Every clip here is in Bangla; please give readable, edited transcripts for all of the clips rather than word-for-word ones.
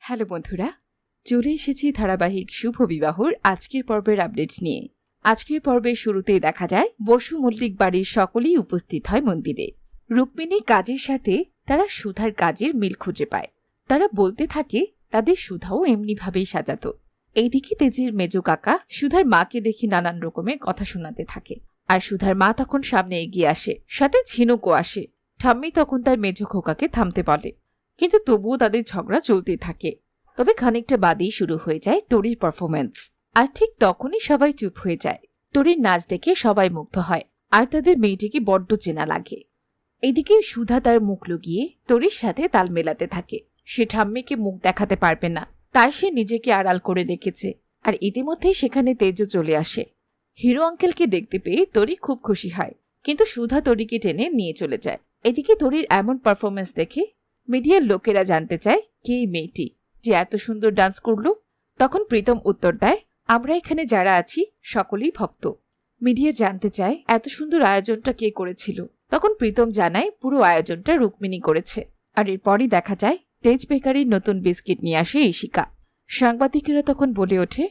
হ্যালো বন্ধুরা, চলে এসেছি ধারাবাহিক শুভ বিবাহর আজকের পর্বের আপডেট নিয়ে। আজকের পর্বের শুরুতেই দেখা যায় বসু মল্লিক বাড়ির সকলেই উপস্থিত হয় মন্দিরে। রুক্মিণীর কাজের সাথে তারা সুধার কাজের মিল খুঁজে পায়। তারা বলতে থাকে তাদের সুধাও এমনিভাবেই সাজাতো। এইদিকে তেজের মেজ কাকা সুধার মাকে দেখে নানান রকমের কথা শোনাতে থাকে। আর সুধার মা তখন সামনে এগিয়ে আসে, সাথে ঝিনুকও আসে। ঠাম্মি তখন তার মেজ খোকাকে থামতে বলে, কিন্তু তবুও তাদের ঝগড়া চলতেই থাকে। তবে খানিকটা বাদেই শুরু হয়ে যায় তরির পারফরমেন্স। আর ঠিক তখনই সবাই চুপ হয়ে যায়। তরির নাচ দেখে সবাই মুগ্ধ হয়, আর তাদের মেয়েটিকে বড্ড চেনা লাগে। এদিকে সুধা তার মুখ লুকিয়ে তরির সাথে তাল মেলাতে থাকে। সে ঠাম্মিকে মুখ দেখাতে পারবে না, তাই সে নিজেকে আড়াল করে রেখেছে। আর ইতিমধ্যেই সেখানে তেজও চলে আসে। হিরো আঙ্কেলকে দেখতে পেয়ে তরি খুব খুশি হয়, কিন্তু সুধা তরিকে টেনে নিয়ে চলে যায়। এদিকে তরির এমন পারফরমেন্স দেখে মিডিয়ার লোকেরা জানতে চায় কে এই মেয়েটি যে এত সুন্দর ডান্স করল। তখন প্রীতম উত্তর দেয়, আমরা এখানে যারা আছি সকলেই ভক্ত। মিডিয়া জানতে চায় এত সুন্দর আয়োজনটা কে করেছিল। তখন প্রীতম জানায় পুরো আয়োজনটা রুক্মিণী করেছে। আর এরপরই দেখা যায় তেজ বেকারির নতুন বিস্কিট নিয়ে আসে ইশিকা। সাংবাদিকেরা তখন বলে ওঠে,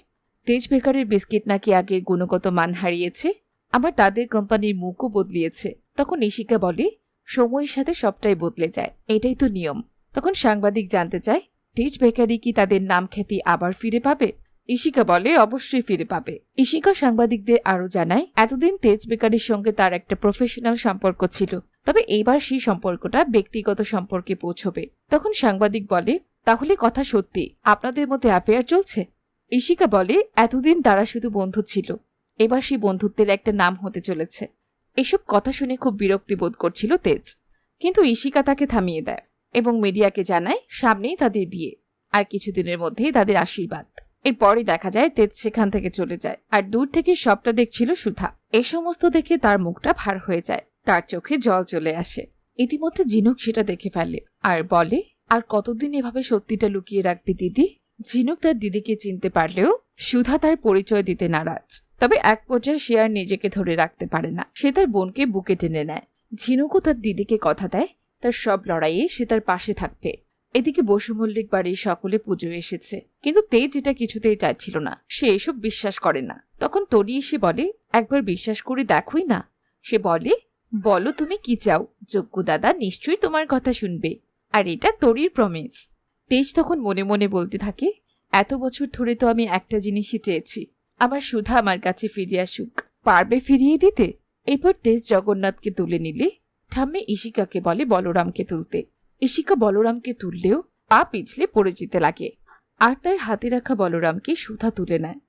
তেজ বেকারির বিস্কিট নাকি আগের গুণগত মান হারিয়েছে, আবার তাদের কোম্পানির মুখও বদলিয়েছে। তখন ইশিকা বলে, সময়ের সাথে সবটাই বদলে যায়, এটাই তো নিয়ম। তখন সাংবাদিক জানতে চায়, তেজ বেকারি কি তাদের নাম খ্যাতি আবার ফিরে পাবে? ইশিকা বলে, অবশ্যই ফিরে পাবে। ইশিকা সাংবাদিকদের আরও জানায়, এতদিন তেজ বেকারির সঙ্গে তার একটা প্রফেশনাল সম্পর্ক ছিল, তবে এইবার সেই সম্পর্কটা ব্যক্তিগত সম্পর্কে পৌঁছবে। তখন সাংবাদিক বলে, তাহলে কথা সত্যি, আপনাদের মধ্যে অ্যাফেয়ার চলছে? ইশিকা বলে, এতদিন তারা শুধু বন্ধু ছিল, এবার সেই বন্ধুত্বের একটা নাম হতে চলেছে। এসব কথা শুনে খুব বিরক্তি বোধ করছিল তেজ, কিন্তু ইশিকা তাকে থামিয়ে দেয় এবং মিডিয়াকে জানায় সামনেই তাদের বিয়ে, আর কিছুদিনের মধ্যেই তাদের আশীর্বাদ। এরপরই দেখা যায় তেজ সেখান থেকে চলে যায়, আর দূর থেকে সবটা দেখছিল সুধা। এ সমস্ত দেখে তার মুখটা ভার হয়ে যায়, তার চোখে জল চলে আসে। ইতিমধ্যে ঝিনুক সেটা দেখে ফেলে আর বলে, আর কতদিন এভাবে সত্যিটা লুকিয়ে রাখবি দিদি? ঝিনুক তার দিদিকে চিনতে পারলেও সুধা তার পরিচয় দিতে নারাজ। তবে এক পর্যায়ে সে আর নিজেকে ধরে রাখতে পারে না, সে তার বোনকে বুকে টেনে নেয়। ঝিনুকও তার দিদিকে কথা দেয় তার সব লড়াইয়ে সে তার পাশে থাকবে। এদিকে বসু মল্লিক বাড়ির সকলে পুজো এসেছে, কিন্তু তেজ এটা কিছুতেই চাইছিল না, সে এসব বিশ্বাস করে না। তখন তরি এসে বলে, একবার বিশ্বাস করে দেখোই না। সে বলে, বলো তুমি কি চাও, যজ্ঞ দাদা নিশ্চয়ই তোমার কথা শুনবে, আর এটা তরির প্রমিস। তেজ তখন মনে মনে বলতে থাকে, এত বছর ধরে তো আমি একটা জিনিসই চেয়েছি, আমার সুধা আমার কাছে ফিরে আসুক। পারবে ফিরিয়ে দিতে? এরপর তেজ জগন্নাথকে তুলে নিলে ঠাম্মি ইশিকাকে বলে বলরামকে তুলতে। ইশিকা বলরামকে তুললেও পা পিছলে পড়ে যেতে লাগে, আর তার হাতে রাখা বলরামকে সুধা তুলে নেয়।